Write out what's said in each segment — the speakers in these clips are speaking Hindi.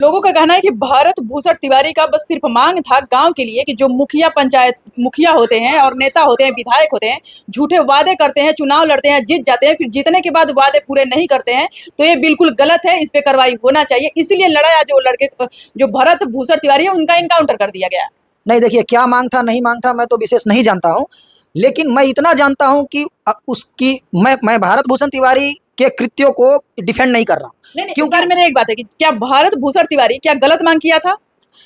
लोगों का कहना है कि भारत भूषण तिवारी का बस सिर्फ मांग था गांव के लिए कि जो मुखिया होते हैं और नेता होते हैं, विधायक होते हैं, झूठे वादे करते हैं, चुनाव लड़ते हैं, जीत जाते हैं, फिर जीतने के बाद वादे पूरे नहीं करते हैं, तो ये बिल्कुल गलत है। इस पे कार्रवाई होना चाहिए। इसीलिए लड़ाया जो लड़के जो भरत भूषण तिवारी है उनका इनकाउंटर कर दिया गया। नहीं, देखिए क्या मांग था नहीं मांग था मैं तो विशेष नहीं जानता हूँ, लेकिन मैं इतना जानता हूँ कि उसकी मैं भारत भूषण तिवारी के कृत्यों को डिफेंड नहीं कर रहा हूँ। नहीं क्योंकि सर, मेरी एक बात है कि क्या भारत भूषण तिवारी क्या गलत मांग किया था?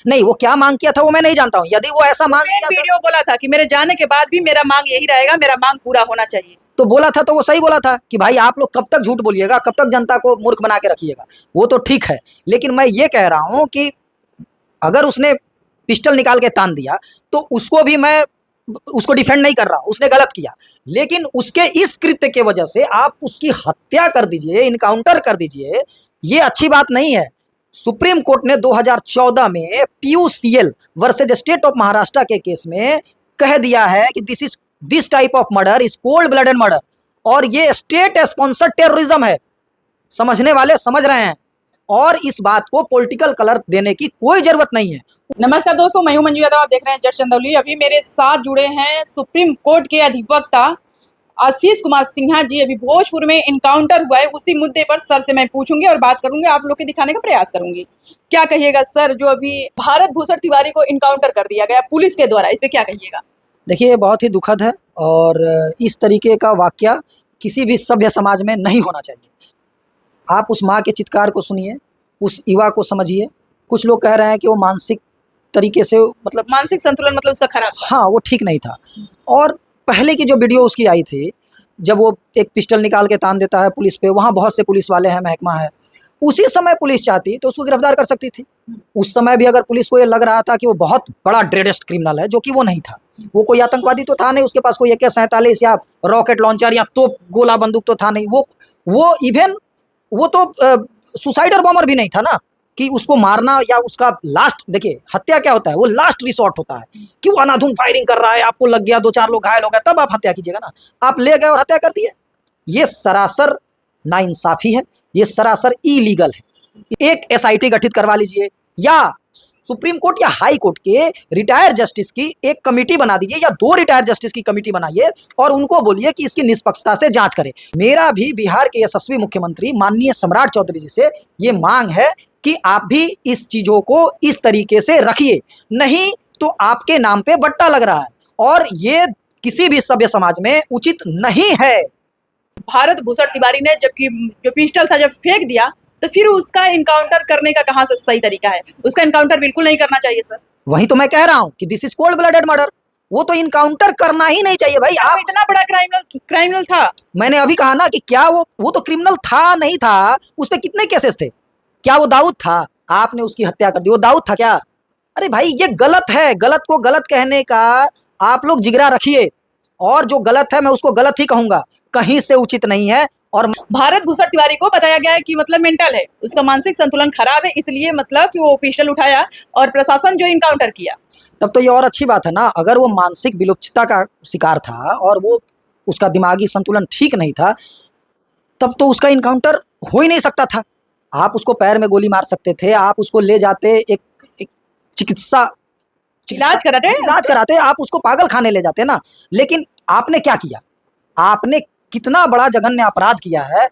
नहीं, वो क्या मांग किया था वो मैं नहीं जानता हूँ। यदि वो ऐसा मांग किया वीडियो बोला था कि मेरे जाने के बाद भी मेरा मांग यही रहेगा, मेरा मांग पूरा होना चाहिए। तो बोला था तो वो सही बोला था कि भाई आप लोग कब तक झूठ बोलिएगा, कब तक जनता को मूर्ख बना के रखिएगा। वो तो ठीक है, लेकिन मैं ये कह रहा हूँ कि अगर उसने पिस्टल निकाल के तान दिया तो उसको भी मैं उसको डिफेंड नहीं कर रहा, उसने गलत किया, लेकिन उसके इस कृत्य के वजह से आप उसकी हत्या कर दीजिए, इनकाउंटर कर दीजिए, ये अच्छी बात नहीं है। सुप्रीम कोर्ट ने 2014 में PUCL versus state of Maharashtra के केस में कह दिया है कि this type of murder is cold blooded murder और ये स्टेट स्पॉन्सर्ड टेररिज्म है। समझने वाले समझ रहे हैं और इस बात को पॉलिटिकल कलर देने की कोई जरूरत नहीं है। नमस्कार दोस्तों, मैं हूं मंजू यादव, आप देख रहे हैं जज चंदौली। अभी मेरे साथ जुड़े हैं सुप्रीम कोर्ट के अधिवक्ता आशीष कुमार सिन्हा जी। अभी भोजपुर में इनकाउंटर हुआ है, उसी मुद्दे पर सर से मैं पूछूंगी और बात करूंगी, आप लोग के दिखाने का प्रयास करूंगी। क्या कहिएगा सर, जो अभी भारत भूषण तिवारी को इनकाउंटर कर दिया गया पुलिस के द्वारा, इस पे क्या कहिएगा? देखिए, ये बहुत ही दुखद है और इस तरीके का वाकया किसी भी सभ्य समाज में नहीं होना चाहिए। आप उस माँ के चित्कार को सुनिए, उस युवा को समझिए। कुछ लोग कह रहे हैं कि वो मानसिक तरीके से मतलब मानसिक संतुलन मतलब उसका खराब था। हाँ, वो ठीक नहीं था। और पहले की जो वीडियो उसकी आई थी, जब वो एक पिस्टल निकाल के तान देता है पुलिस पे, वहाँ बहुत से पुलिस वाले हैं, महकमा है, उसी समय पुलिस चाहती तो उसको गिरफ्तार कर सकती थी। उस समय भी अगर पुलिस को ये लग रहा था कि वो बहुत बड़ा ड्रेडेस्ट क्रिमिनल है, जो कि वो नहीं था, वो कोई आतंकवादी तो था नहीं, उसके पास कोई AK-47 या रॉकेट लॉन्चर या तोप गोला बंदूक तो था नहीं, वो इवन वो तो सुसाइडर बॉम्बर भी नहीं था ना कि उसको मारना या उसका लास्ट। देखिए, हत्या क्या होता है, वो लास्ट रिसोर्ट होता है कि वो अनाधुन फायरिंग कर रहा है, आपको लग गया, 2-4 लोग घायल हो गए, तब आप हत्या कीजिएगा ना। आप ले गए और हत्या कर दिए, ये सरासर नाइंसाफी है, ये सरासर इलीगल है। एक SIT गठित करवा लीजिए या सुप्रीम कोर्ट या हाई कोर्ट के रिटायर्ड जस्टिस की एक कमेटी बना दीजिए या 2 रिटायर्ड जस्टिस की कमेटी बनाइए और उनको बोलिए कि इसकी निष्पक्षता से जांच करें। मेरा भी बिहार के यशस्वी मुख्यमंत्री माननीय सम्राट चौधरी जी से ये मांग है कि आप भी इस चीजों को इस तरीके से रखिए, नहीं तो आपके नाम पे बट्टा लग रहा है और ये किसी भी सभ्य समाज में उचित नहीं है। भारत भूषण तिवारी ने जबकि जो पिस्टल था जब फेंक दिया, तो फिर उसका इनकाउंटर करने का कहां से सही तरीका है? उसका इनकाउंटर बिल्कुल नहीं करना चाहिए सर। वही तो मैं कह रहा हूं कि this is cold blooded murder. वो तो इनकाउंटर करना ही नहीं चाहिए भाई। आप इतना बड़ा क्रिमिनल था। मैंने अभी कहा ना कि क्या वो तो क्रिमिनल था नहीं था, उस पे कितने केसेस थे? क्या वो दाऊद था? आपने उसकी हत्या कर दी, वो दाऊद था क्या? अरे भाई, ये गलत है। गलत को गलत कहने का आप लोग जिगरा रखिए और जो गलत है मैं उसको गलत ही कहूंगा, कहीं से उचित नहीं है। और भारत भूषण तिवारी को बताया गया है कि मतलब मेंटल है, उसका मानसिक संतुलन खराब है, इसलिए मतलब कि वो पिस्टल उठाया और प्रशासन जो इनकाउंटर किया। तब तो ये और अच्छी बात है ना। अगर वो मानसिक विलुप्तता का शिकार था और वो उसका दिमागी संतुलन ठीक नहीं था, तब तो उसका इनकाउंटर हो ही नहीं सकता था। आप उसको पैर में गोली मार सकते थे, आप उसको ले जाते एक इलाज कराते, आप उसको पागल खाने ले जाते ना। लेकिन आपने क्या किया? आपने कितना बड़ा जघन्य अपराध किया है,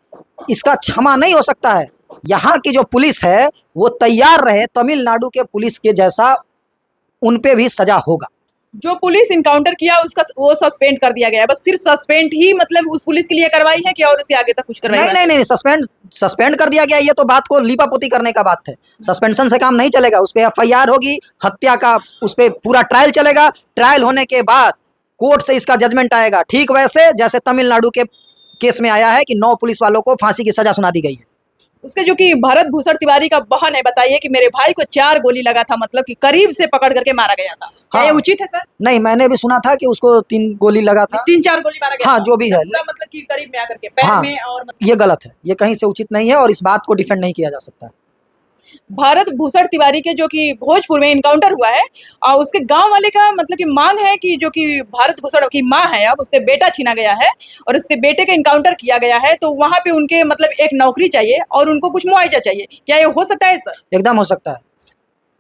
इसका क्षमा नहीं हो सकता है। यहाँ की जो पुलिस है वो तैयार रहे तमिलनाडु के पुलिस के जैसा उन पे भी सजा होगा। जो पुलिस इनकाउंटर किया उसका वो सस्पेंड कर दिया गया है, बस सिर्फ सस्पेंड ही मतलब उस पुलिस के लिए कार्रवाई है कि और उसके आगे तक कुछ कार्रवाई नहीं, सस्पेंड कर दिया गया। ये तो बात को लीपापोती करने का बात है। सस्पेंशन से काम नहीं चलेगा, उस पर FIR होगी, हत्या का उस पर पूरा ट्रायल चलेगा। ट्रायल होने के बाद कोर्ट से इसका जजमेंट आएगा, ठीक वैसे जैसे तमिलनाडु के केस में आया है कि 9 पुलिस वालों को फांसी की सजा सुना दी गई है। उसके जो कि भारत भूषण तिवारी का बहन है, बताइए कि मेरे भाई को 4 गोली लगा था, मतलब कि करीब से पकड़ करके मारा गया था। क्या ये उचित है सर? नहीं, मैंने भी सुना था कि उसको 3 गोली लगा था, 3-4 गोली मारा गया। हाँ, जो भी है, मतलब कि करीब में आकर के पैर में। और ये गलत है, ये कहीं से उचित नहीं है और इस बात को डिफेंड नहीं किया जा सकता। भारत भूषण तिवारी के जो कि भोजपुर में इनकाउंटर हुआ है और उसके गांव वाले का मतलब कि मांग है कि जो कि भारत भूषण की मां है, अब उससे बेटा छीना गया है और उसके बेटे का इनकाउंटर किया गया है, तो वहां पे उनके मतलब एक नौकरी चाहिए और उनको कुछ मुआवजा चाहिए। क्या ये हो सकता है सर? एकदम हो सकता है,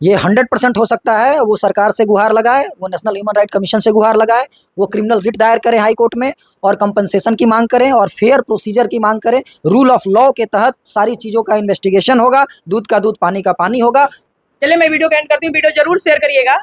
ये 100% हो सकता है। वो सरकार से गुहार लगाए, वो नेशनल ह्यूमन राइट कमीशन से गुहार लगाए, वो क्रिमिनल रिट दायर करें हाई कोर्ट में और कंपनसेशन की मांग करें और फेयर प्रोसीजर की मांग करें। रूल ऑफ लॉ के तहत सारी चीज़ों का इन्वेस्टिगेशन होगा, दूध का दूध पानी का पानी होगा। चलिए मैं वीडियो का एंड करती हूँ, वीडियो जरूर शेयर करिएगा।